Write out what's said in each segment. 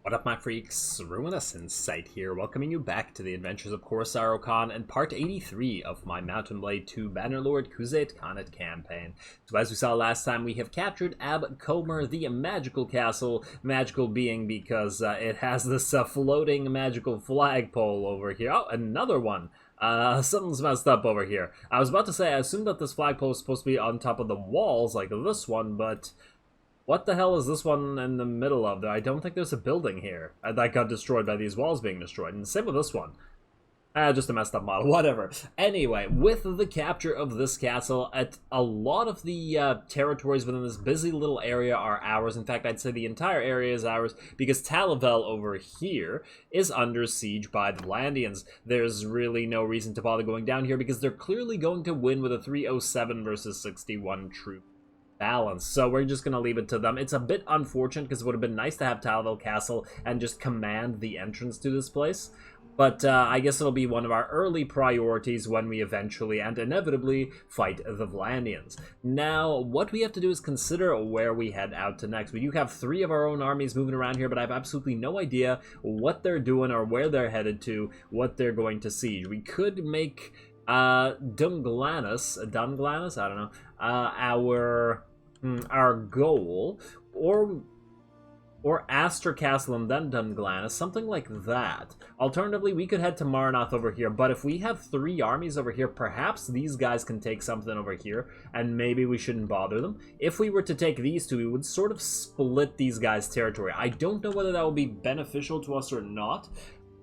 What up, my freaks? Ruinous Insight here, welcoming you back to the adventures of Kor'Sarro Khan and part 83 of my Mountain Blade 2 Bannerlord Khuzait Khanate campaign. So as we saw last time, we have captured Ab Komer, the magical castle, magical being because it has this floating magical flagpole over here. Oh, another one! Something's messed up over here. I was about to say, I assumed that this flagpole is supposed to be on top of the walls like this one, but what the hell is this one in the middle of? I don't think there's a building here that got destroyed by these walls being destroyed. And same with this one. Just a messed up model, whatever. Anyway, with the capture of this castle, a lot of the territories within this busy little area are ours. In fact, I'd say the entire area is ours because Talavel over here is under siege by the Landians. There's really no reason to bother going down here because they're clearly going to win with a 307 versus 61 troop balance, so we're just gonna leave it to them. It's a bit unfortunate because it would have been nice to have Talavel Castle and just command the entrance to this place, but I guess it'll be one of our early priorities when we eventually and inevitably fight the Vlandians. Now, what we have to do is consider where we head out to next. We do have 3 of our own armies moving around here, but I have absolutely no idea what they're doing or where they're headed to, what they're going to siege. We could make Dunglanis, I don't know, our goal, or Aster Castle and then Dunglanis, something like that. Alternatively, we could head to Marnoth over here, but if we have 3 armies over here, perhaps these guys can take something over here, and maybe we shouldn't bother them. If we were to take these 2, we would sort of split these guys' territory. I don't know whether that will be beneficial to us or not,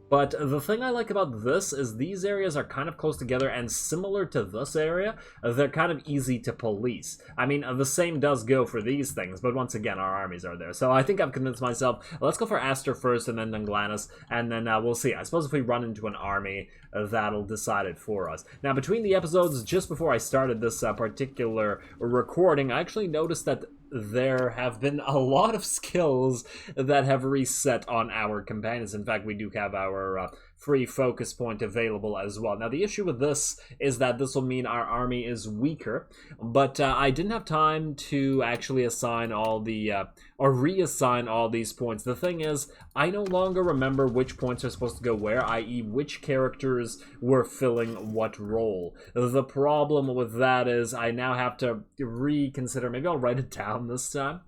but the thing I like about this is these areas are kind of close together, and similar to this area, they're kind of easy to police. I mean, the same does go for these things, but once again, our armies are there. So I think I've convinced myself. Let's go for Aster first, and then Dunglanis, and then we'll see. I suppose if we run into an army, that'll decide it for us. Now, between the episodes, just before I started this particular recording, I actually noticed that there have been a lot of skills that have reset on our companions. In fact, we do have our free focus point available as well. Now, the issue with this is that this will mean our army is weaker, but I didn't have time to actually assign all the, or reassign all these points. The thing is, I no longer remember which points are supposed to go where, i.e. which characters were filling what role. The problem with that is I now have to reconsider. Maybe I'll write it down this time,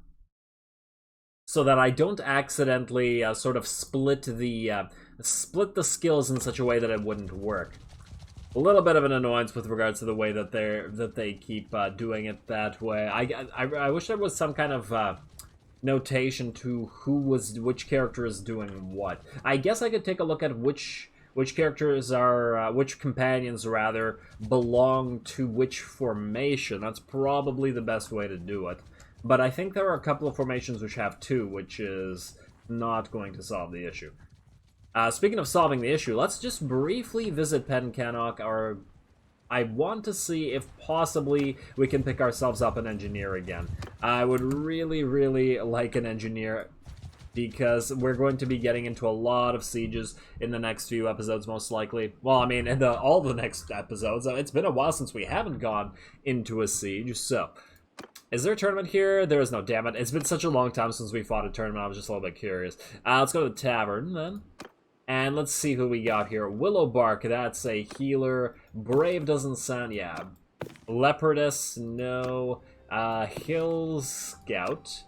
so that I don't accidentally sort of split the skills in such a way that it wouldn't work. A little bit of an annoyance with regards to the way that they keep doing it that way. I wish there was some kind of notation to which character is doing what. I guess I could take a look at which characters are, which companions rather, belong to which formation. That's probably the best way to do it. But I think there are a couple of formations which have 2, which is not going to solve the issue. Speaking of solving the issue, let's just briefly visit Pencannock, or I want to see if possibly we can pick ourselves up an engineer again. I would really, really like an engineer, because we're going to be getting into a lot of sieges in the next few episodes, most likely. Well, I mean, in all the next episodes. It's been a while since we haven't gone into a siege, so... Is there a tournament here? There is no, damn it. It's been such a long time since we fought a tournament, I was just a little bit curious. Let's go to the tavern, then. And let's see who we got here. Willowbark, that's a healer. Brave doesn't sound, yeah. Leopardess, no. Hill Scout.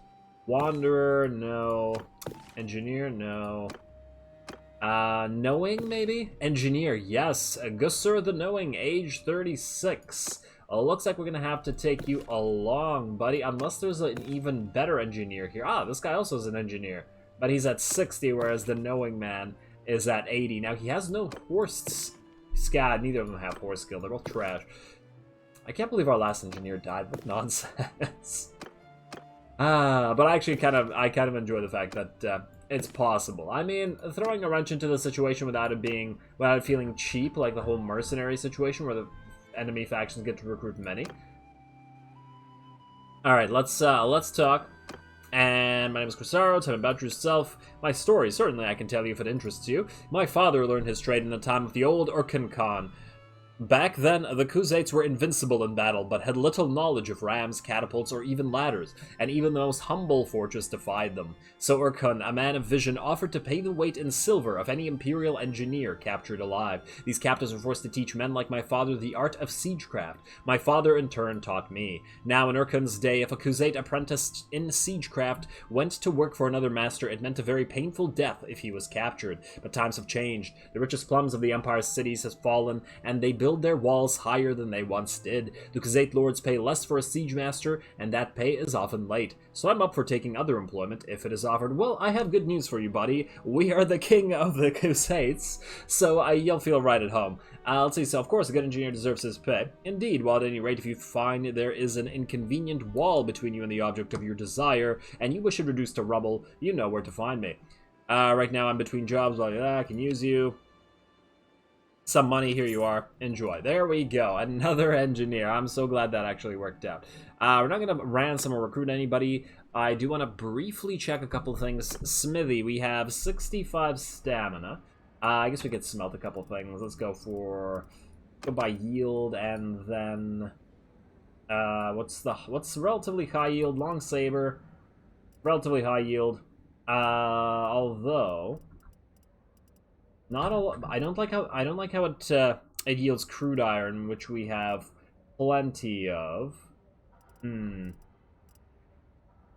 Wanderer, no. Engineer, no. Knowing, maybe? Engineer, yes. Gusser the Knowing, age 36. Looks like we're going to have to take you along, buddy, unless there's an even better engineer here. Ah, this guy also is an engineer, but he's at 60, whereas the Knowing Man is at 80. Now, he has no horse skill. Neither of them have horse skill. They're both trash. I can't believe our last engineer died. What nonsense. But I actually kind of enjoy the fact that it's possible. I mean, throwing a wrench into the situation without it feeling cheap, like the whole mercenary situation where the enemy factions get to recruit many. Alright, let's talk. And my name is Khuzait. Tell me about yourself. My story, certainly I can tell you if it interests you. My father learned his trade in the time of the old Urkin Khan. Back then, the Khuzaits were invincible in battle, but had little knowledge of rams, catapults, or even ladders, and even the most humble fortress defied them. So Urkun, a man of vision, offered to pay the weight in silver of any Imperial engineer captured alive. These captives were forced to teach men like my father the art of siegecraft. My father, in turn, taught me. Now, in Urkun's day, if a Khuzait apprenticed in siegecraft went to work for another master, it meant a very painful death if he was captured. But times have changed. The richest plums of the Empire's cities has fallen, and they build their walls higher than they once did. The Khuzait lords pay less for a siege master, and that pay is often late. So I'm up for taking other employment if it is offered. Well, I have good news for you, buddy. We are the king of the Khuzaits, so you'll feel right at home. Let's see, so of course a good engineer deserves his pay. Indeed, while at any rate, if you find there is an inconvenient wall between you and the object of your desire, and you wish it reduced to rubble, you know where to find me. Right now I'm between jobs, I can use you. Some money, here you are. Enjoy. There we go. Another engineer. I'm so glad that actually worked out. We're not going to ransom or recruit anybody. I do want to briefly check a couple things. Smithy, we have 65 stamina. I guess we could smelt a couple things. Let's go by yield, and then what's relatively high yield? Long saber, relatively high yield. Although not all. I don't like how it yields crude iron, which we have plenty of.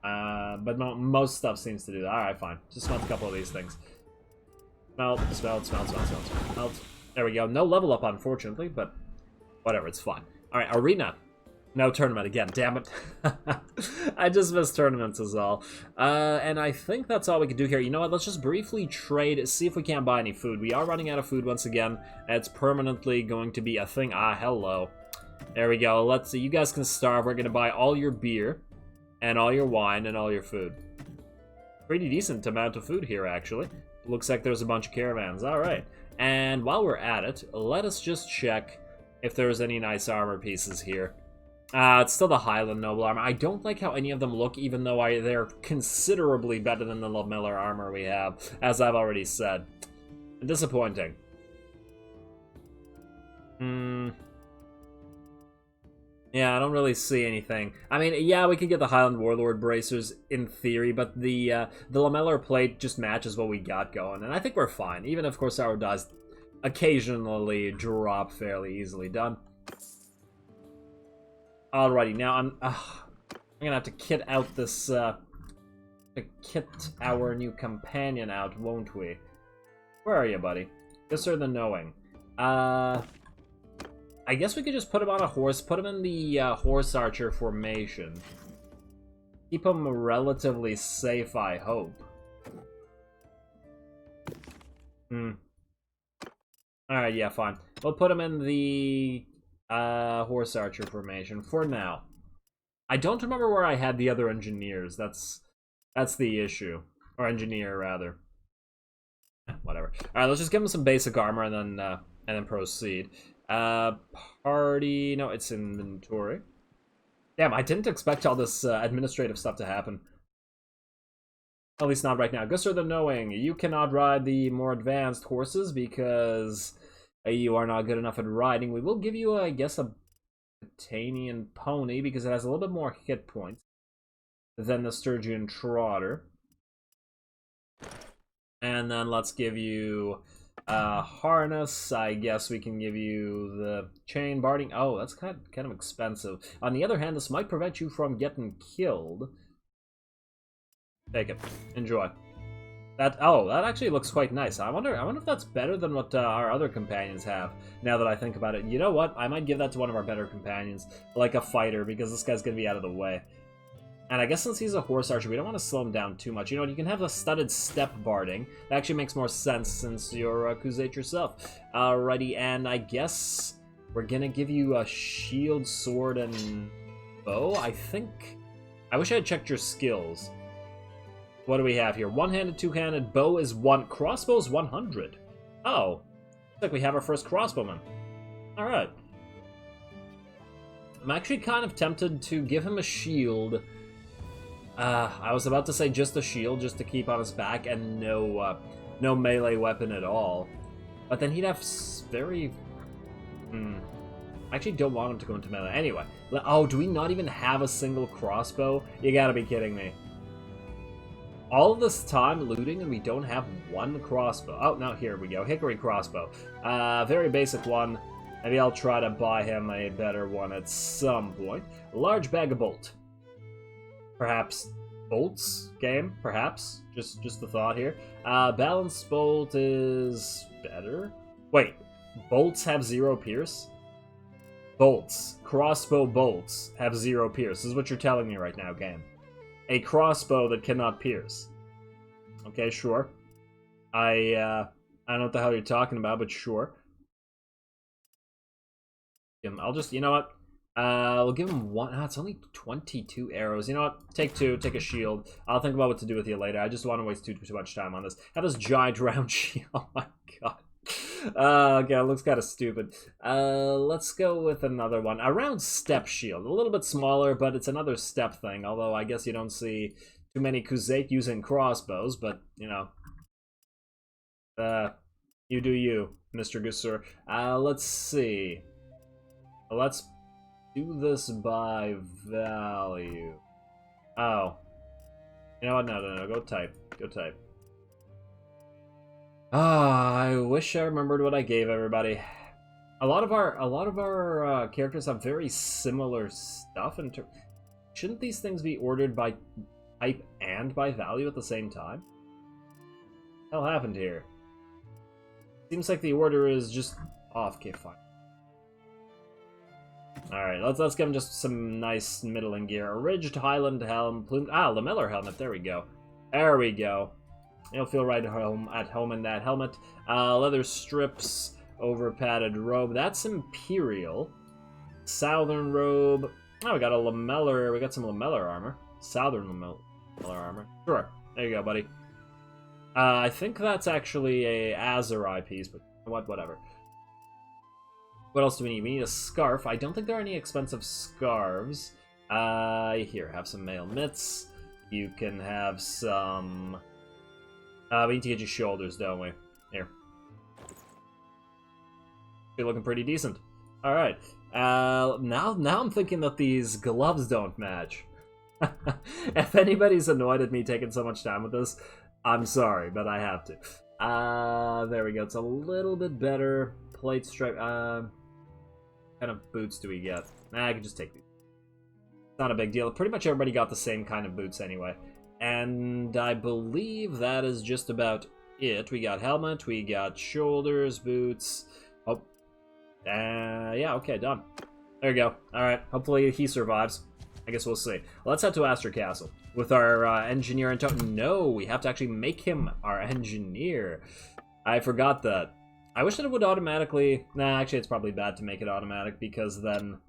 But most stuff seems to do that. Alright, fine. Just smelt a couple of these things. Smelt. There we go. No level up, unfortunately, but whatever, it's fine. Alright, arena. No tournament again, damn it. I just missed tournaments is all. And I think that's all we can do here. You know what, let's just briefly trade, see if we can't buy any food. We are running out of food once again. It's permanently going to be a thing. Hello. There we go. Let's see, you guys can starve. We're going to buy all your beer, and all your wine, and all your food. Pretty decent amount of food here, actually. Looks like there's a bunch of caravans. Alright. And while we're at it, let us just check if there's any nice armor pieces here. It's still the Highland Noble armor. I don't like how any of them look, even though they're considerably better than the Miller armor we have, as I've already said. Disappointing. Yeah, I don't really see anything. I mean, yeah, we could get the Highland Warlord bracers in theory, but the lamellar plate just matches what we got going, and I think we're fine, even if Kor'Sarro does occasionally drop fairly easily. Done. Alrighty, now I'm gonna have to kit out this, kit our new companion out, won't we? Where are you, buddy? Guesser the Knowing. I guess we could just put him on a horse, put him in the horse archer formation. Keep him relatively safe, I hope. Alright, yeah, fine. We'll put him in the horse archer formation for now. I don't remember where I had the other engineers. That's the issue. Or engineer, rather. Whatever. Alright, let's just give him some basic armor and then proceed. Party... No, it's inventory. Damn, I didn't expect all this administrative stuff to happen. At least not right now. Guesser the Knowing, you cannot ride the more advanced horses because you are not good enough at riding. We will give you, I guess, a Britannian pony because it has a little bit more hit points than the Sturgian Trotter. And then let's give you harness. I guess we can give you the chain barding. Oh, that's kind of expensive. On the other hand, this might prevent you from getting killed. Take it. Enjoy. That actually looks quite nice. I wonder if that's better than what our other companions have, now that I think about it. You know what? I might give that to one of our better companions, like a fighter, because this guy's going to be out of the way. And I guess since he's a horse archer, we don't want to slow him down too much. You know, you can have a studded step barding. That actually makes more sense since you're Khuzait yourself. Alrighty, and I guess we're going to give you a shield, sword, and bow, I think. I wish I had checked your skills. What do we have here? One-handed, two-handed, bow is 1, crossbow is 100. Oh, looks like we have our first crossbowman. Alright. I'm actually kind of tempted to give him a shield. I was about to say just a shield, just to keep on his back, and no melee weapon at all. But then he'd have very... I actually don't want him to go into melee. Anyway. Oh, do we not even have a single crossbow? You gotta be kidding me. All this time looting and we don't have one crossbow. Oh, now here we go. Hickory crossbow. Very basic one. Maybe I'll try to buy him a better one at some point. Large bag of bolt. Perhaps bolts game? Perhaps. Just the thought here. Balanced bolt is better. Wait, bolts have 0 pierce? Bolts. Crossbow bolts have 0 pierce. This is what you're telling me right now, game. A crossbow that cannot pierce. Okay, sure. I don't know what the hell you're talking about, but sure. I'll just, you know what? We'll give him one. It's only 22 arrows. You know what? Take 2, take a shield. I'll think about what to do with you later. I just don't want to waste too much time on this. Have this giant round shield. Oh my god. Okay, it looks kind of stupid. Let's go with another one. A round step shield. A little bit smaller, but it's another step thing. Although I guess you don't see too many Khuzait using crossbows, but, you know. You do you, Mr. Gusur. Let's see. Let's do this by value. Oh. You know what? No. Go type. Go type. I wish I remembered what I gave everybody. A lot of our characters have very similar stuff. Shouldn't these things be ordered by type and by value at the same time? What the hell happened here? Seems like the order is just off. Okay, fine. Alright, let's give him just some nice middling gear. A ridged Highland helm, plumed... lamellar helmet, there we go. There we go. You'll feel right at home in that helmet. Leather strips, over padded robe. That's Imperial. Southern robe. Oh, we got a lamellar. We got some lamellar armor. Southern lamellar armor. Sure. There you go, buddy. I think that's actually a Azurai piece, but whatever. What else do we need? We need a scarf. I don't think there are any expensive scarves. Here, have some mail mitts. You can have some... we need to get you shoulders, don't we? Here. You're looking pretty decent. Alright. Now I'm thinking that these gloves don't match. If anybody's annoyed at me taking so much time with this, I'm sorry, but I have to. There we go. It's a little bit better. Plate stripe. What kind of boots do we get? I can just take these. It's not a big deal. Pretty much everybody got the same kind of boots anyway. And I believe that is just about it. We got helmet, we got shoulders, boots. Oh. Yeah, okay, done. There you go. Alright, hopefully he survives. I guess we'll see. Let's head to Astor Castle with our engineer in tow. No, we have to actually make him our engineer. I forgot that. I wish that it would automatically... Nah, actually it's probably bad to make it automatic because then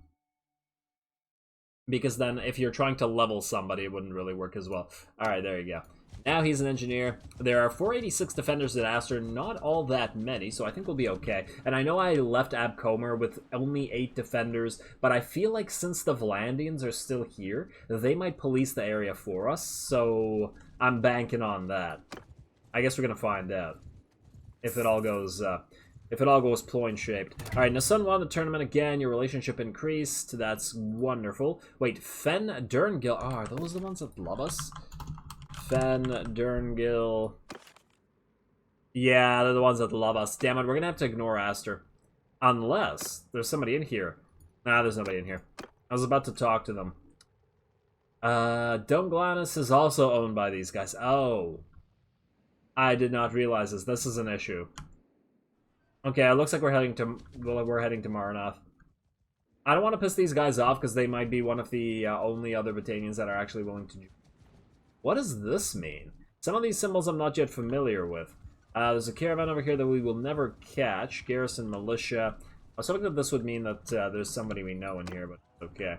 if you're trying to level somebody, it wouldn't really work as well. Alright, there you go. Now he's an engineer. There are 486 defenders at Astor, not all that many, so I think we'll be okay. And I know I left Abcomer with only 8 defenders, but I feel like since the Vlandians are still here, they might police the area for us, so I'm banking on that. I guess we're gonna find out. If it all goes ploin-shaped. Alright, Nasun won the tournament again. Your relationship increased. That's wonderful. Wait, Fen Durngill. Oh, are those the ones that love us? Fen Durngill. Yeah, they're the ones that love us. Damn it, we're gonna have to ignore Astor. Unless there's somebody in here. Nah, there's nobody in here. I was about to talk to them. Dunglanus is also owned by these guys. Oh. I did not realize this. This is an issue. Okay, it looks like we're heading to Maranath. I don't want to piss these guys off because they might be one of the only other Battanians that are actually willing to do. What does this mean? Some of these symbols I'm not yet familiar with. There's a caravan over here that we will never catch. Garrison militia. I was hoping that this would mean that there's somebody we know in here, but okay.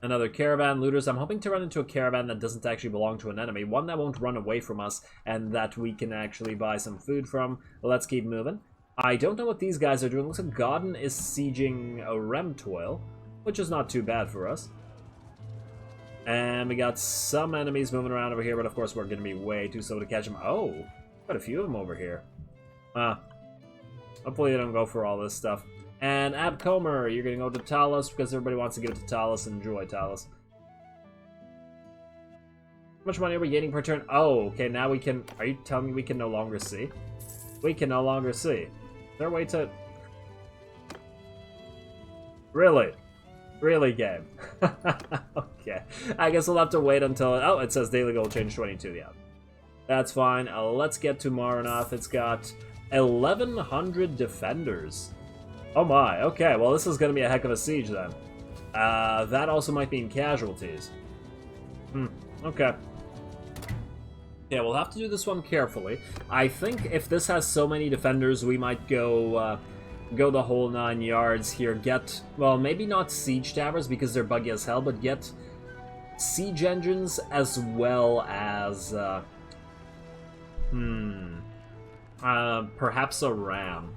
Another caravan, looters. I'm hoping to run into a caravan that doesn't actually belong to an enemy. One that won't run away from us and that we can actually buy some food from. Let's keep moving. I don't know what these guys are doing. Looks like Godden is sieging a Remtoil, which is not too bad for us. And we got some enemies moving around over here, but of course we're going to be way too slow to catch them. Oh, quite a few of them over here. Hopefully they don't go for all this stuff. And Abcomer, you're gonna go to Talos because everybody wants to give it to Talos. Enjoy, Talos. How much money are we gaining per turn? Oh, okay, now we can... Are you telling me we can no longer see? We can no longer see. Is there a way to... Really? Really, game? Okay. I guess we'll have to wait until... Oh, it says daily goal change 22, yeah. That's fine. Let's get to Maranath. It's got 1,100 defenders. Oh my, okay. Well, this is going to be a heck of a siege, then. That also might mean casualties. Okay. Yeah, we'll have to do this one carefully. I think if this has so many defenders, we might go the whole 9 yards here. Get, well, maybe not siege towers because they're buggy as hell, but get siege engines as well as, perhaps a ram.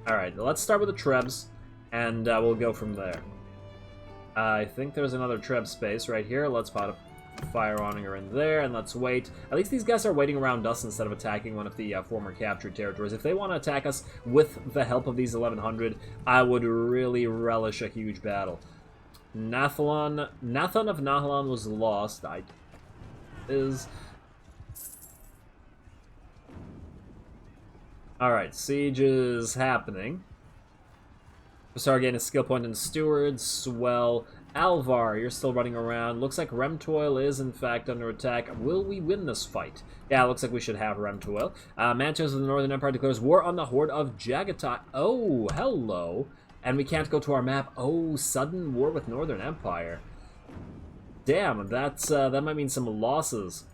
Alright, let's start with the Trebs, and we'll go from there. I think there's another Treb space right here. Let's put a fire oninger in there, and let's wait. At least these guys are waiting around us instead of attacking one of the former captured territories. If they want to attack us with the help of these 1,100, I would really relish a huge battle. Nathan of Nahalon was lost. Alright, siege is happening. Khuzait gained a skill point in Stewards. Swell. Alvar, you're still running around. Looks like Remtoil is, in fact, under attack. Will we win this fight? Yeah, looks like we should have Remtoil. Mantos of the Northern Empire declares war on the Horde of Jagatai. Oh, hello. And we can't go to our map. Oh, sudden war with Northern Empire. Damn, that might mean some losses.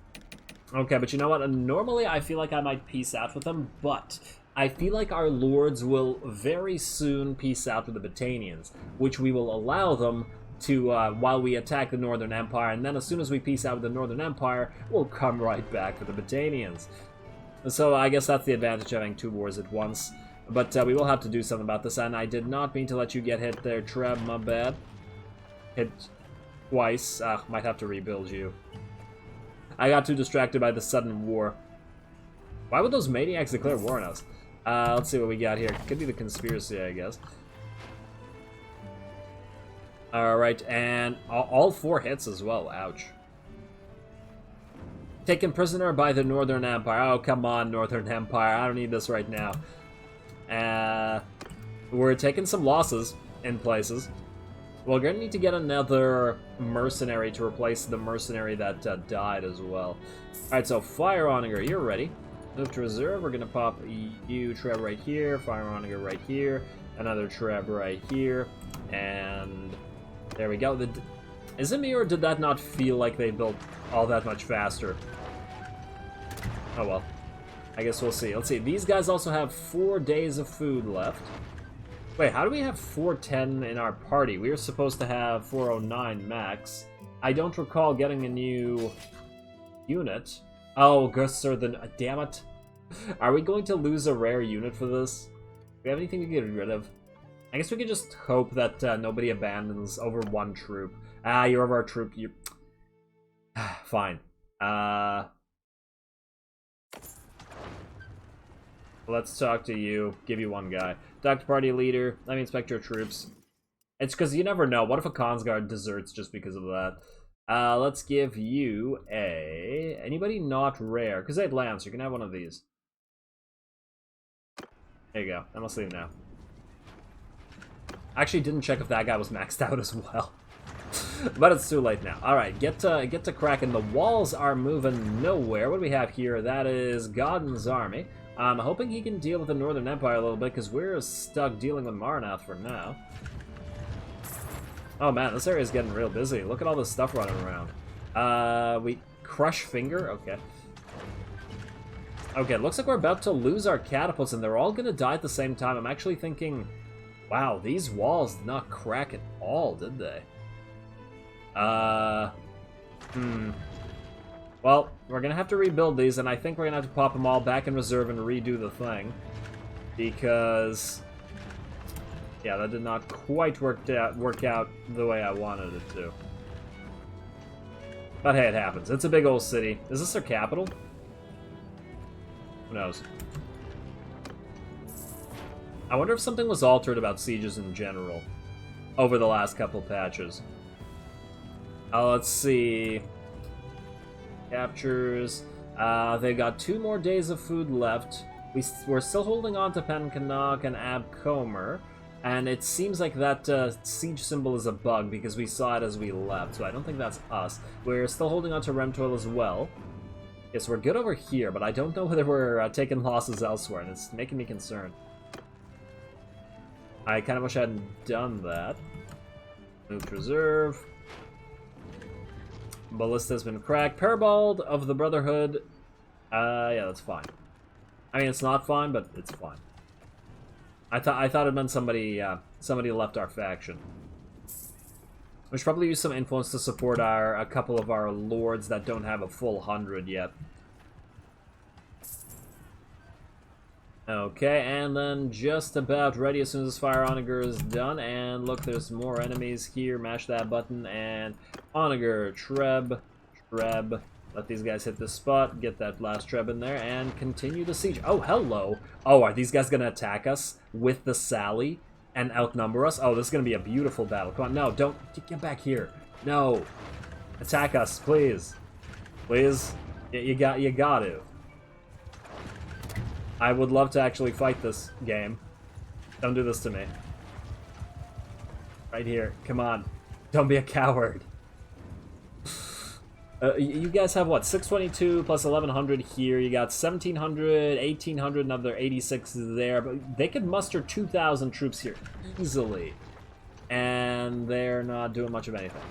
Okay, but you know what? Normally, I feel like I might peace out with them, but I feel like our lords will very soon peace out with the Battanians, which we will allow them to, while we attack the Northern Empire, and then as soon as we peace out with the Northern Empire, we'll come right back for the Battanians. So I guess that's the advantage of having 2 wars at once. But we will have to do something about this, and I did not mean to let you get hit there, Treb, my bad. Hit twice. Might have to rebuild you. I got too distracted by the sudden war. Why would those maniacs declare war on us? Let's see what we got here. Could be the conspiracy, I guess. Alright, and all 4 hits as well. Ouch. Taken prisoner by the Northern Empire. Oh, come on, Northern Empire. I don't need this right now. We're taking some losses in places. We're going to need to get another mercenary to replace the mercenary that died as well. Alright, so Fire Oninger, you're ready. Move to reserve. We're going to pop you, Treb, right here. Fire Oninger right here. Another Treb right here. And there we go. Is it me, or did that not feel like they built all that much faster? Oh well. I guess we'll see. Let's see. These guys also have 4 days of food left. Wait, how do we have 410 in our party? We were supposed to have 409 max. I don't recall getting a new unit. Oh, Khuzait, damn it. Are we going to lose a rare unit for this? Do we have anything to get rid of? I guess we could just hope that nobody abandons over 1 troop. You're over our troop. You. Fine. Let's talk to you. Give you 1 guy. Talk to party leader. Let me inspect your troops. It's because you never know. What if a Khan's Guard deserts just because of that? Let's give you a... Anybody not rare? Khuzait Lance. You can have one of these. There you go. I'm gonna leave now. Actually, didn't check if that guy was maxed out as well. But it's too late now. Alright, get to cracking. The walls are moving nowhere. What do we have here? That is Godden's army. I'm hoping he can deal with the Northern Empire a little bit, because we're stuck dealing with Maranath for now. Oh man, this area is getting real busy. Look at all this stuff running around. We crush finger? Okay. Okay, looks like we're about to lose our catapults, and they're all gonna die at the same time. I'm actually thinking, wow, these walls did not crack at all, did they? Well, we're gonna have to rebuild these, and I think we're gonna have to pop them all back in reserve and redo the thing. Because... yeah, that did not quite work out the way I wanted it to. But hey, it happens. It's a big old city. Is this their capital? Who knows? I wonder if something was altered about sieges in general over the last couple patches. Let's see. Captures. They got 2 more days of food left. We're still holding on to Penkanak and Abcomer. And it seems like that siege symbol is a bug because we saw it as we left, so I don't think that's us. We're still holding on to Remtoil as well. Yes, we're good over here, but I don't know whether we're taking losses elsewhere, and it's making me concerned. I kind of wish I hadn't done that. Move to reserve. Ballista's been cracked. Parabald of the Brotherhood. Yeah, that's fine. I mean, it's not fine, but it's fine. I thought it meant somebody left our faction. We should probably use some influence to support a couple of our lords that don't have a full 100 yet. Okay, and then just about ready as soon as this Fire Onager is done. And look, there's more enemies here. Mash that button, and Onager, Treb. Let these guys hit this spot, get that last Treb in there, and continue the siege. Oh, hello. Oh, are these guys going to attack us with the Sally and outnumber us? Oh, this is going to be a beautiful battle. Come on, no, don't. Get back here. No. Attack us, please. Please. You got to. I would love to actually fight this game. Don't do this to me. Right here. Come on. Don't be a coward. You guys have what? 622 plus 1100 here. You got 1700, 1800, another 86 there. But they could muster 2,000 troops here easily. And they're not doing much of anything.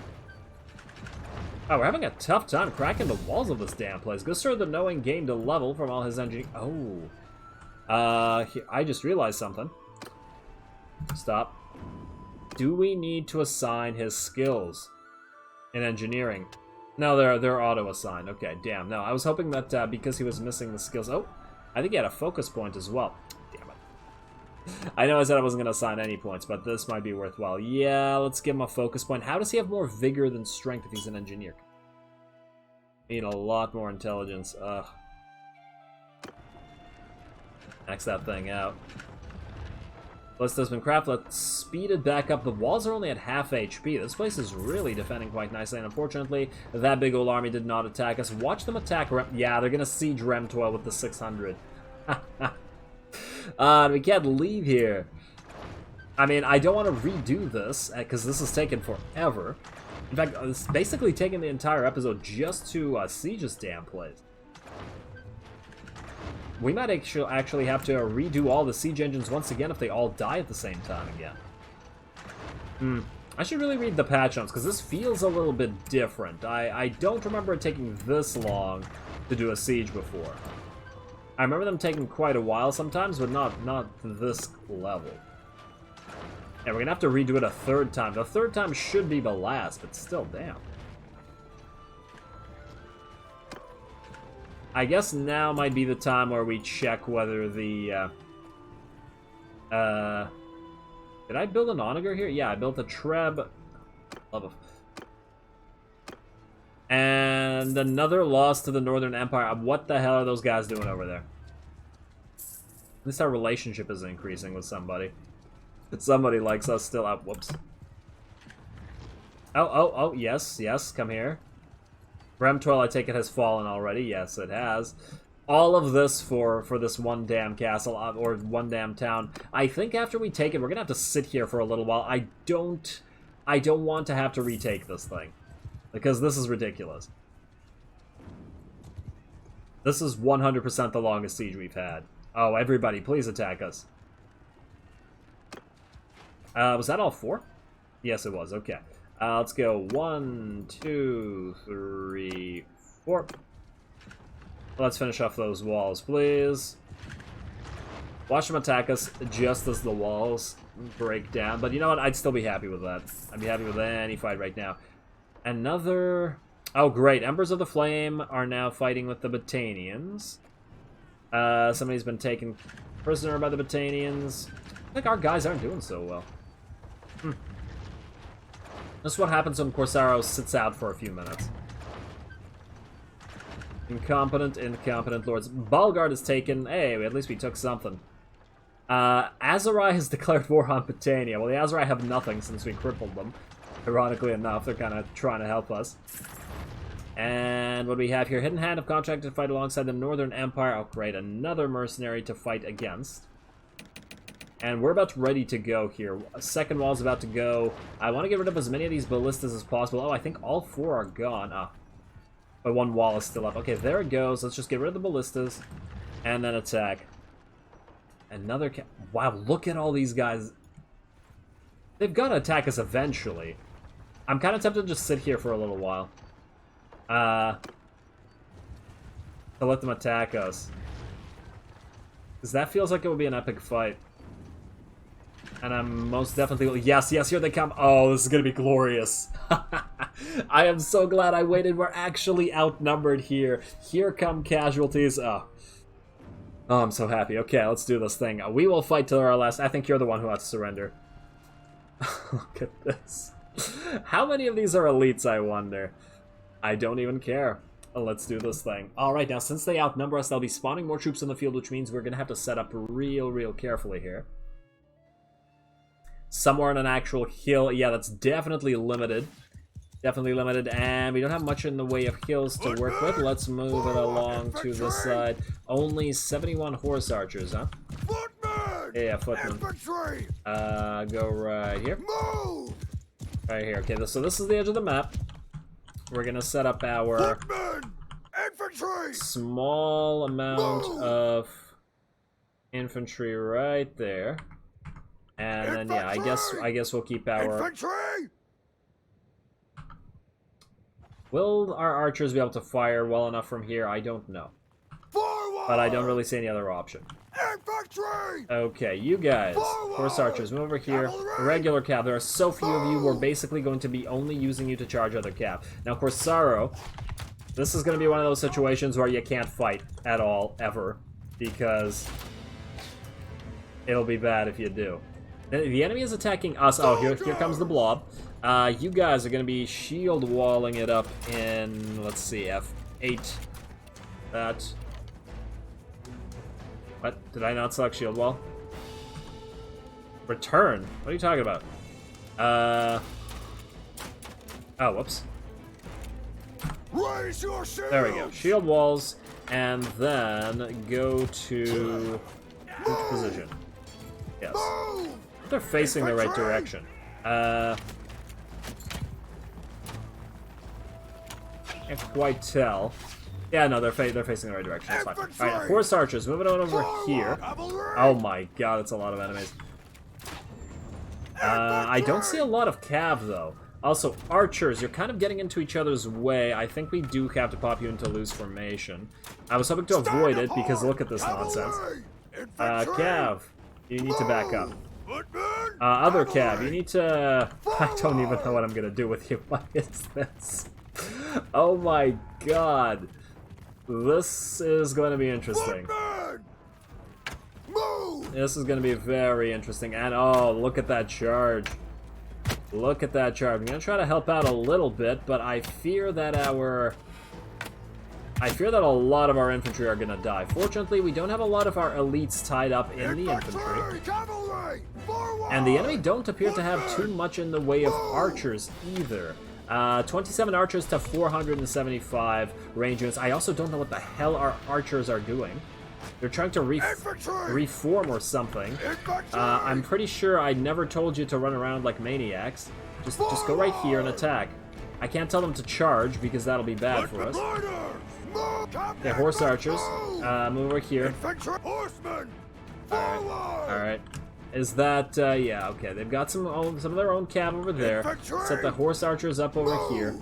Oh, we're having a tough time cracking the walls of this damn place. Khuzait the Knowing gained a level from all his engineering. Oh. I just realized something. Stop. Do we need to assign his skills in engineering? No, they're auto-assigned. Okay, damn. No, I was hoping that because he was missing the skills... Oh, I think he had a focus point as well. Damn it. I know I said I wasn't going to assign any points, but this might be worthwhile. Yeah, let's give him a focus point. How does he have more vigor than strength if he's an engineer? Need a lot more intelligence. Ugh. Max that thing out. Ballista's been craft. Let's speed it back up. The walls are only at half HP. This place is really defending quite nicely, and unfortunately, that big old army did not attack us. Watch them attack Yeah, they're gonna siege Remtoil with the 600. We can't leave here. I mean, I don't want to redo this, because this is taking forever. In fact, it's basically taking the entire episode just to siege this damn place. We might actually have to redo all the siege engines once again if they all die at the same time again. I should really read the patch notes, because this feels a little bit different. I don't remember it taking this long to do a siege before. I remember them taking quite a while sometimes, but not this level. And we're going to have to redo it a third time. The third time should be the last, but still, damn. I guess now might be the time where we check whether the, did I build an Onager here? Yeah, I built a Treb. And another loss to the Northern Empire. What the hell are those guys doing over there? At least our relationship is increasing with somebody. Somebody likes us still. Oh, whoops. Oh, yes, come here. Remtoil, I take it, has fallen already. Yes, it has. All of this for this one damn castle, or one damn town. I think after we take it, we're gonna have to sit here for a little while. I don't want to have to retake this thing, because this is ridiculous. This is 100% the longest siege we've had. Oh, everybody, please attack us. Was that all 4? Yes, it was. Okay. Let's go 1, 2, 3, 4. Let's finish off those walls, please. Watch them attack us just as the walls break down. But you know what? I'd still be happy with that. I'd be happy with any fight right now. Another... Oh, great. Embers of the Flame are now fighting with the Battanians. Somebody's been taken prisoner by the Battanians. I think our guys aren't doing so well. This is what happens when Kor'Sarro sits out for a few minutes. Incompetent lords. Balgard is taken. Hey, at least we took something. Azurai has declared war on Britannia. Well, the Azurai have nothing since we crippled them. Ironically enough, they're kind of trying to help us. And what do we have here? Hidden Hand have contracted to fight alongside the Northern Empire. Oh, great. Another mercenary to fight against. And we're about ready to go here. A second wall's about to go. I want to get rid of as many of these ballistas as possible. Oh, I think all 4 are gone. Ah. But one wall is still up. Okay, there it goes. Let's just get rid of the ballistas. And then attack. Another wow, look at all these guys. They've got to attack us eventually. I'm kind of tempted to just sit here for a little while. To let them attack us. Because that feels like it would be an epic fight. And I'm most definitely... Yes, yes, here they come. Oh, this is going to be glorious. I am so glad I waited. We're actually outnumbered here. Here come casualties. Oh, I'm so happy. Okay, let's do this thing. We will fight till our last... I think you're the one who has to surrender. Look at this. How many of these are elites, I wonder? I don't even care. Let's do this thing. Alright, now since they outnumber us, they'll be spawning more troops in the field, which means we're going to have to set up real carefully here. Somewhere on an actual hill. Yeah, that's definitely limited. Definitely limited, and we don't have much in the way of hills to work with. Let's move it along to this side. Only 71 horse archers, huh? Yeah, footmen. Go right here. Right here. Okay, so this is the edge of the map. We're gonna set up our small amount of infantry right there. And then yeah, I guess we'll keep our... Will our archers be able to fire well enough from here? I don't know. But I don't really see any other option. Okay, you guys, horse archers, move over here. Regular cav, there are so few of you, we're basically going to be only using you to charge other cav. Now, Kor'Sarro, this is going to be one of those situations where you can't fight at all, ever, because it'll be bad if you do. The enemy is attacking us. Oh, here comes the blob. You guys are going to be shield walling it up in, let's see, F8. That... What? Did I not select shield wall? Return? What are you talking about? Oh, whoops. There we go. Shield walls, and then go to which position? Yes. They're facing the right direction. Can't quite tell. Yeah, no, they're facing the right direction. That's fine. Alright, horse archers, moving on over here. Oh my god, that's a lot of enemies. I don't see a lot of cav, though. Also, archers, you're kind of getting into each other's way. I think we do have to pop you into loose formation. I was hoping to avoid it, because look at this nonsense. Cav, you need to back up. Other cav, you need to... I don't even know what I'm gonna do with you. What is this? Oh my god. This is going to be interesting. This is going to be very interesting. And oh, look at that charge. Look at that charge. I'm going to try to help out a little bit, but I fear that a lot of our infantry are going to die. Fortunately, we don't have a lot of our elites tied up in the infantry. And the enemy don't appear to have too much in the way of archers either. 27 archers to 475 range units. I also don't know what the hell our archers are doing. They're trying to reform or something. I'm pretty sure I never told you to run around like maniacs. Just go right here and attack. I can't tell them to charge because that'll be bad for us. Okay, horse archers. Move over here. Alright. Is that, yeah, okay. They've got some of their own cav over there. Set the horse archers up over here.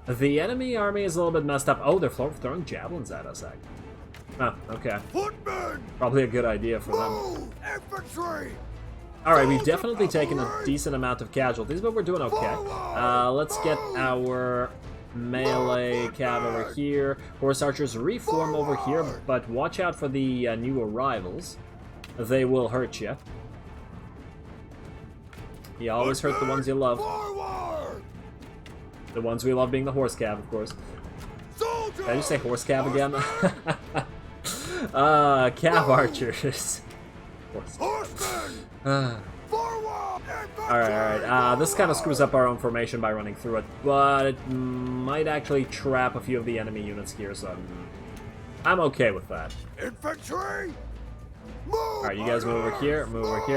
The enemy army is a little bit messed up. Oh, they're throwing javelins at us, actually. Oh, okay. Probably a good idea for them. Alright, we've definitely taken a decent amount of casualties, but we're doing okay. Let's get our melee cav over here. Horse archers reform over here, but watch out for the new arrivals. They will hurt you. You always hurt the ones you love. The ones we love being the horse cav, of course. Did I just say horse cav again? Cav archers. course. Horsemen! Forward! Alright. This kind of screws up our own formation by running through it, but it might actually trap a few of the enemy units here, so I'm okay with that. Infantry! Alright, you guys move over here,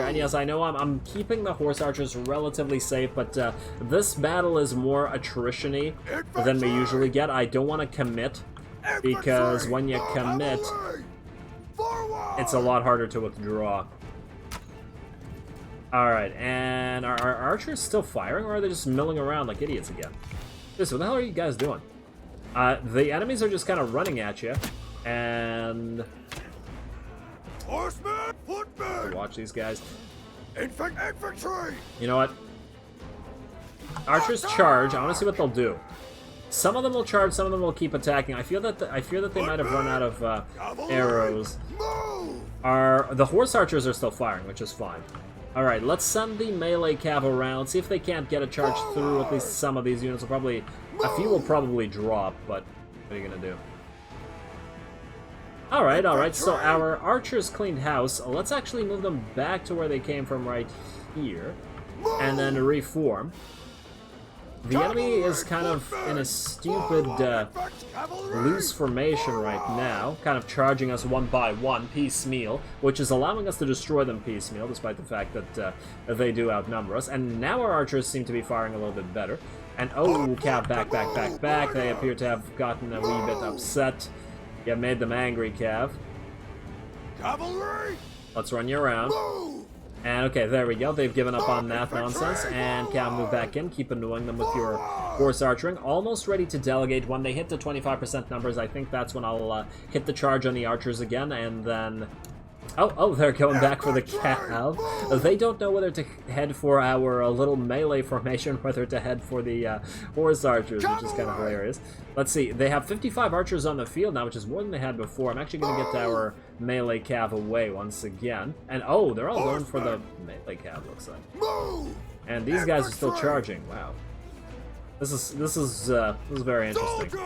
and yes, I know I'm keeping the horse archers relatively safe, but this battle is more attrition-y than we usually get. I don't want to commit, because when you commit, it's a lot harder to withdraw. Alright, and are our archers still firing, or are they just milling around like idiots again? What the hell are you guys doing? The enemies are just kind of running at you, and... Horsemen! Footmen! Watch these guys. Infantry! You know what? Archers charge. I want to see what they'll do. Some of them will charge, some of them will keep attacking. I fear that they might have run out of arrows. The horse archers are still firing, which is fine. All right, let's send the melee cav around. See if they can't get a charge through. At least some of these units will probably, a few will probably drop. But what are you gonna do? All right. So our archers cleaned house. Let's actually move them back to where they came from, right here, and then reform. The enemy is kind of in a stupid loose formation right now, kind of charging us one by one, piecemeal, which is allowing us to destroy them piecemeal, despite the fact that they do outnumber us. And now our archers seem to be firing a little bit better. And oh, cav, back. They appear to have gotten a wee bit upset. You made them angry, Cav. Cavalry! Let's run you around. And okay, there we go. They've given up on that nonsense. And Cav, move back in. Keep annoying them with your horse archering. Almost ready to delegate. When they hit the 25% numbers, I think that's when I'll hit the charge on the archers again. And then... Oh, they're going back for the cav. They don't know whether to head for our little melee formation, whether to head for the horse archers, which is kind of hilarious. Let's see, they have 55 archers on the field now, which is more than they had before. I'm actually going to get our melee cav away once again. And oh, they're all going for the melee cav, looks like. And these guys are still charging, wow. This is very interesting.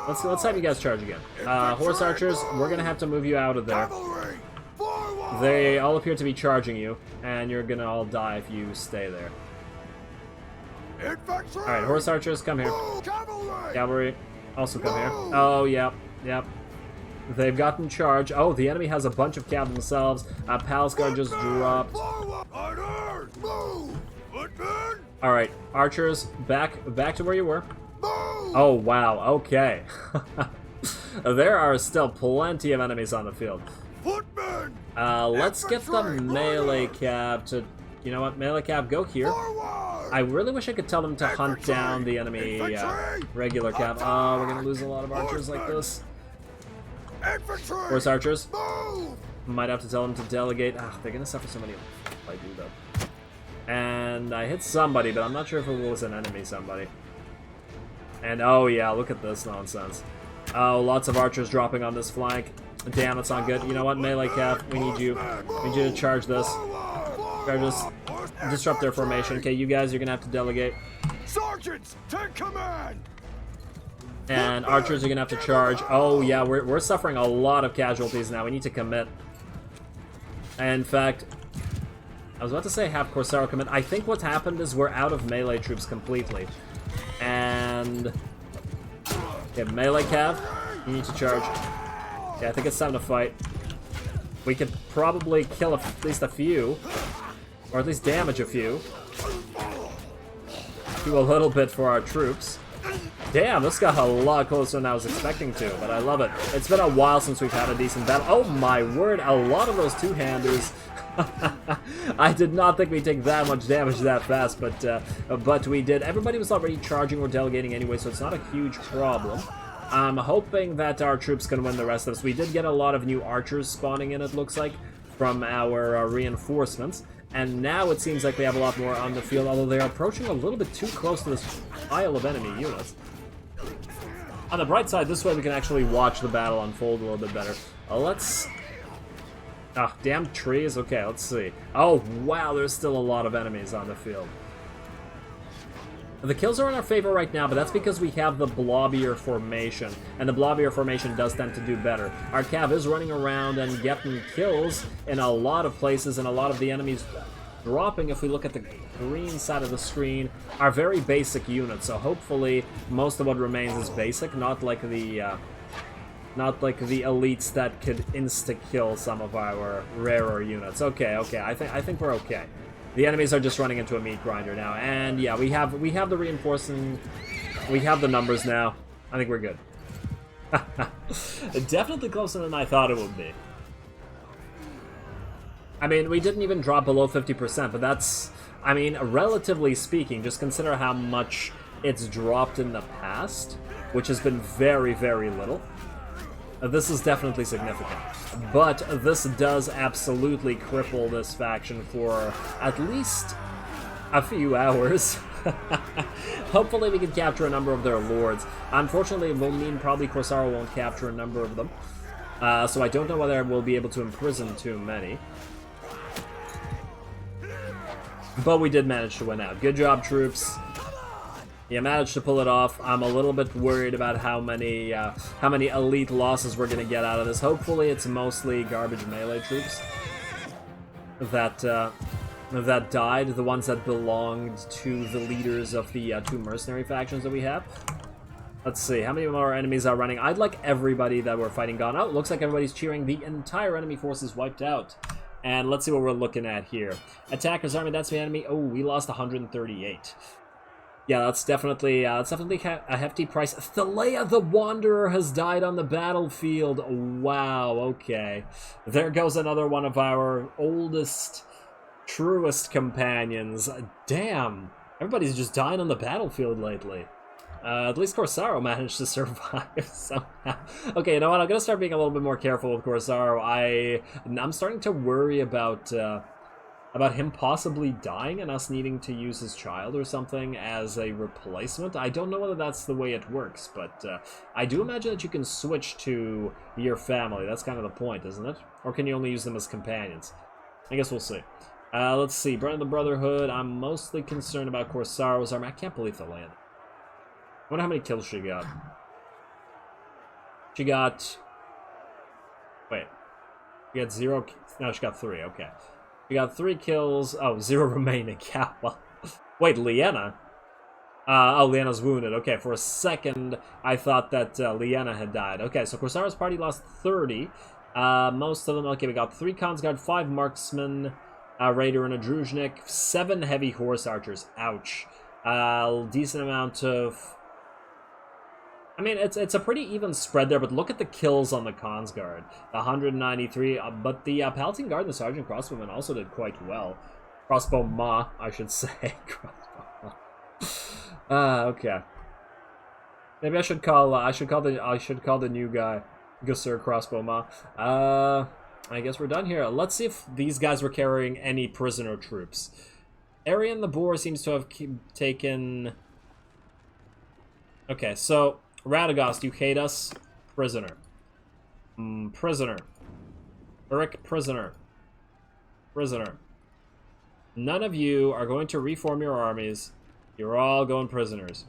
Let's have you guys charge again. Horse archers, we're gonna have to move you out of there. They all appear to be charging you, and you're gonna all die if you stay there. Alright, horse archers, come here. Cavalry, also come here. Oh, yep. They've gotten charge. Oh, the enemy has a bunch of cav themselves. Palscar just dropped. Alright, archers, back to where you were. Oh, wow, okay. There are still plenty of enemies on the field. Let's get the melee cav to... You know what, melee cav, go here. I really wish I could tell them to hunt down the enemy regular cav. Oh, we're gonna lose a lot of archers like this. Horse archers. Might have to tell them to delegate. They're gonna suffer so many if I do though. And I hit somebody, but I'm not sure if it was an enemy somebody. And oh yeah, look at this nonsense. Oh, lots of archers dropping on this flank. Damn, that's not good. You know what, melee cav, we need you. We need you to charge this. Charge this. Disrupt their formation. Okay, you guys, you're gonna have to delegate. Sergeants, take command! And archers are gonna have to charge. Oh yeah, we're suffering a lot of casualties now. We need to commit. And in fact, I was about to say have Kor'Sarro commit. I think what's happened is we're out of melee troops completely. And... Okay, melee cav, you need to charge. Yeah, I think it's time to fight. We could probably kill at least a few. Or at least damage a few. Do a little bit for our troops. Damn, this got a lot closer than I was expecting to, but I love it. It's been a while since we've had a decent battle. Oh my word, a lot of those two-handers. I did not think we'd take that much damage that fast, but we did. Everybody was already charging or delegating anyway, so it's not a huge problem. I'm hoping that our troops can win the rest of this. We did get a lot of new archers spawning in, it looks like, from our reinforcements. And now it seems like we have a lot more on the field, although they're approaching a little bit too close to this pile of enemy units. On the bright side, this way we can actually watch the battle unfold a little bit better. Let's... damn trees. Okay, let's see. Oh, wow, there's still a lot of enemies on the field. The kills are in our favor right now, but that's because we have the blobbier formation, and the blobbier formation does tend to do better. Our cav is running around and getting kills in a lot of places, and a lot of the enemies dropping, if we look at the green side of the screen, are very basic units, so hopefully most of what remains is basic, not like the elites that could insta-kill some of our rarer units. Okay, I think we're okay. The enemies are just running into a meat grinder now, and yeah, we have the reinforcing, we have the numbers now. I think we're good. Definitely closer than I thought it would be. I mean, we didn't even drop below 50%, but that's, I mean, relatively speaking, just consider how much it's dropped in the past, which has been very, very little. This is definitely significant. But this does absolutely cripple this faction for at least a few hours. Hopefully we can capture a number of their lords. Unfortunately, it will mean probably Kor'Sarro won't capture a number of them. So I don't know whether we'll be able to imprison too many. But we did manage to win out. Good job, troops. You managed to pull it off. I'm a little bit worried about how many elite losses we're going to get out of this. Hopefully it's mostly garbage melee troops that died, the ones that belonged to the leaders of the two mercenary factions that we have. Let's see, how many more enemies are running? I'd like everybody that we're fighting gone. Oh, it looks like everybody's cheering. The entire enemy force is wiped out. And let's see what we're looking at here. Attackers army, that's the enemy. Oh, we lost 138. Yeah, that's definitely a hefty price. Thalea the Wanderer has died on the battlefield. Wow, okay. There goes another one of our oldest, truest companions. Damn, everybody's just dying on the battlefield lately. At least Kor'Sarro managed to survive somehow. Okay, you know what? I'm gonna start being a little bit more careful with Kor'Sarro. I'm starting to worry about him possibly dying and us needing to use his child or something as a replacement. I don't know whether that's the way it works, but I do imagine that you can switch to your family. That's kind of the point, isn't it? Or can you only use them as companions? I guess we'll see. Let's see. Brand of the Brotherhood. I'm mostly concerned about Kor'Sarro's army. I can't believe the land. I wonder how many kills she got. She got... Wait. She got 0... No, she got 3. Okay. She got 3 kills. Oh, 0 remaining. Yeah, well... Wait, Lyanna? Oh, Lyanna's wounded. Okay, for a second, I thought that Lyanna had died. Okay, so Kor'Sarro's party lost 30. Most of them... Okay, we got 3 Khonsguard, 5 Marksmen, a Raider, and a Druzhnik, 7 Heavy Horse Archers. Ouch. Decent amount of... I mean, it's a pretty even spread there, but look at the kills on the Khonsguard. 193, but the Palatine Guard and the Sergeant Crossbowmen also did quite well. Crossbow Ma, I should say. Crossbow Ma. Okay. Maybe I should call the new guy Gusur Crossbow Ma. I guess we're done here. Let's see if these guys were carrying any prisoner troops. Arian the Boar seems to have taken... Okay, so... Radagast, you hate us? Prisoner. Prisoner. Uric, prisoner. Prisoner. None of you are going to reform your armies. You're all going prisoners.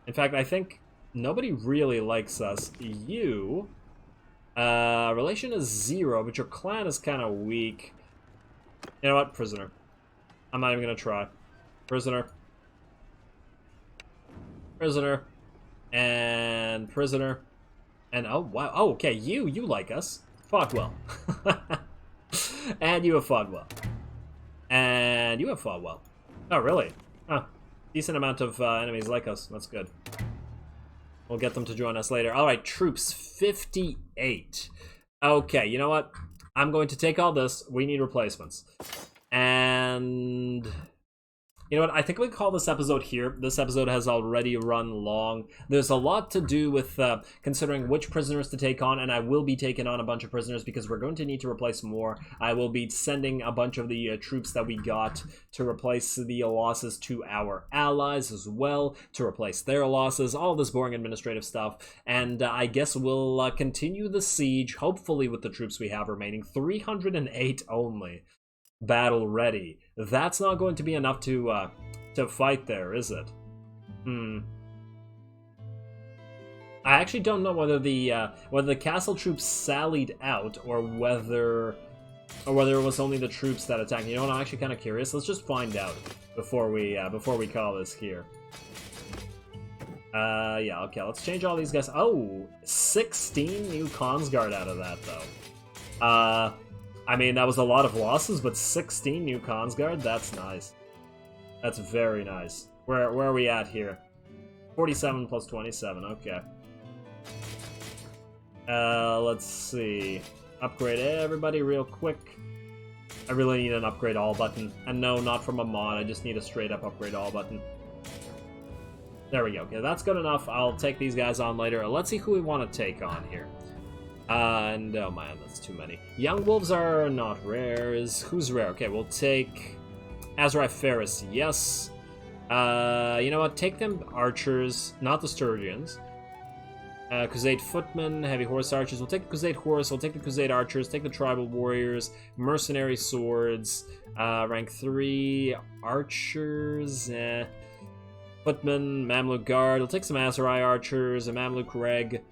In fact, I think nobody really likes us. You... relation is 0, but your clan is kind of weak. You know what? Prisoner. I'm not even going to try. Prisoner. Prisoner. And prisoner. And oh wow, oh okay, you like us. Fought well. And you have fought well. And you have fought well. Oh really? Huh. Decent amount of enemies like us. That's good. We'll get them to join us later. Alright, troops 58. Okay, you know what? I'm going to take all this. We need replacements. And... You know what, I think we call this episode here. This episode has already run long. There's a lot to do with considering which prisoners to take on, and I will be taking on a bunch of prisoners because we're going to need to replace more. I will be sending a bunch of the troops that we got to replace the losses to our allies as well, to replace their losses, all this boring administrative stuff. And I guess we'll continue the siege, hopefully with the troops we have remaining. 308 only. Battle ready. That's not going to be enough to to fight there, is it? I actually don't know whether the castle troops sallied out or whether it was only the troops that attacked. You know what? I'm actually kind of curious. Let's just find out before we call this here. Yeah, okay. Let's change all these guys. Oh, 16 new Khonsguard out of that though. I mean that was a lot of losses, but 16 new Khonsguard. That's nice. That's very nice. Where are we at here? 47 plus 27. Okay. Let's see. Upgrade everybody real quick. I really need an upgrade all button. And no, not from a mod. I just need a straight up upgrade all button. There we go. Okay, that's good enough. I'll take these guys on later. Let's see who we want to take on here. And oh man, that's too many. Young wolves are not rares. Who's rare? Okay, we'll take Azrai Ferris. Yes. You know what? Take them archers, not the Sturgeons. Khuzait footmen, heavy horse archers. We'll take the Khuzait horse. We'll take the Khuzait archers. Take the tribal warriors, mercenary swords. Rank 3 archers. Footmen, Mamluk guard. We'll take some Aserai archers, a Mamluk reg,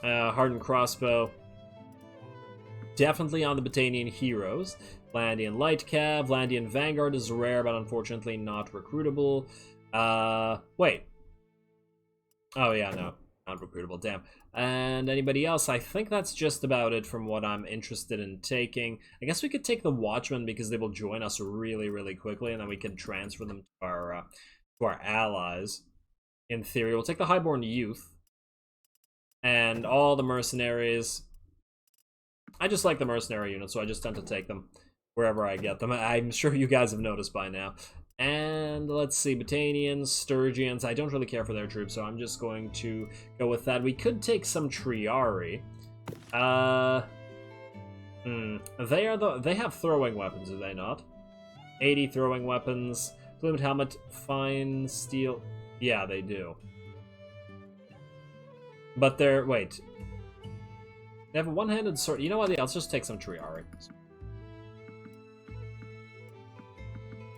hardened crossbow. Definitely on the Battanian heroes. Vlandian light cav. Vlandian vanguard is rare, but unfortunately not recruitable. Wait. Oh yeah, no. Not recruitable, damn. And anybody else? I think that's just about it from what I'm interested in taking. I guess we could take the Watchmen because they will join us really, really quickly, and then we can transfer them to our allies. In theory, we'll take the Highborn Youth and all the mercenaries. I just like the mercenary units, so I just tend to take them wherever I get them. I'm sure you guys have noticed by now. And let's see, Battanians, Sturgians. I don't really care for their troops, so I'm just going to go with that. We could take some Triari. They have throwing weapons, do they not? 80 throwing weapons. Plumed helmet, fine steel. Yeah, they do. But they're wait. They have a one-handed sword. You know what? Yeah, let's just take some Triari.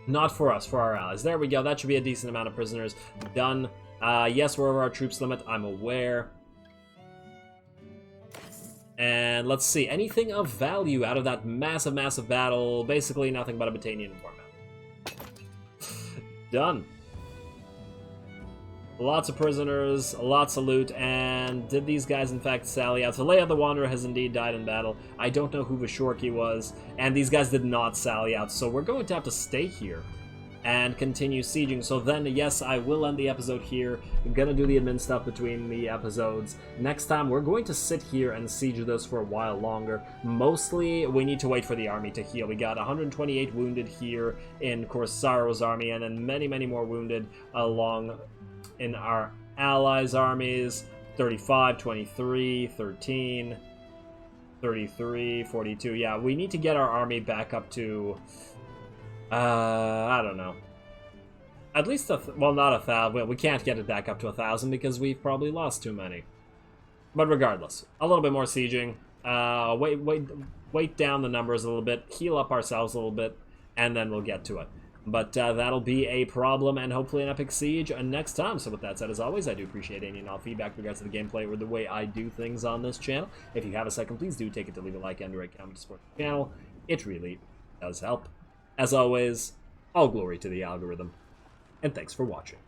Not for us, for our allies. There we go. That should be a decent amount of prisoners. Done. Yes, we're over our troops limit. I'm aware. And let's see. Anything of value out of that massive, massive battle? Basically nothing but a Battanian format. Done. Lots of prisoners, lots of loot, and did these guys in fact sally out? So Leia the Wanderer has indeed died in battle. I don't know who Vashorki was, and these guys did not sally out, so we're going to have to stay here and continue sieging. So then, yes, I will end the episode here. I'm gonna do the admin stuff between the episodes. Next time, we're going to sit here and siege this for a while longer. Mostly, we need to wait for the army to heal. We got 128 wounded here in Kor'Sarro's army, and then many, many more wounded along in our allies' armies. 35, 23, 13, 33, 42. Yeah, we need to get our army back up to, I don't know. At least, well, not 1,000. Well, we can't get it back up to 1,000 because we've probably lost too many. But regardless, a little bit more sieging. Wait down the numbers a little bit, heal up ourselves a little bit, and then we'll get to it. But that'll be a problem and hopefully an epic siege next time. So with that said, as always, I do appreciate any and all feedback with regards to the gameplay or the way I do things on this channel. If you have a second, please do take it to leave a like and a comment to support the channel. It really does help. As always, all glory to the algorithm, and thanks for watching.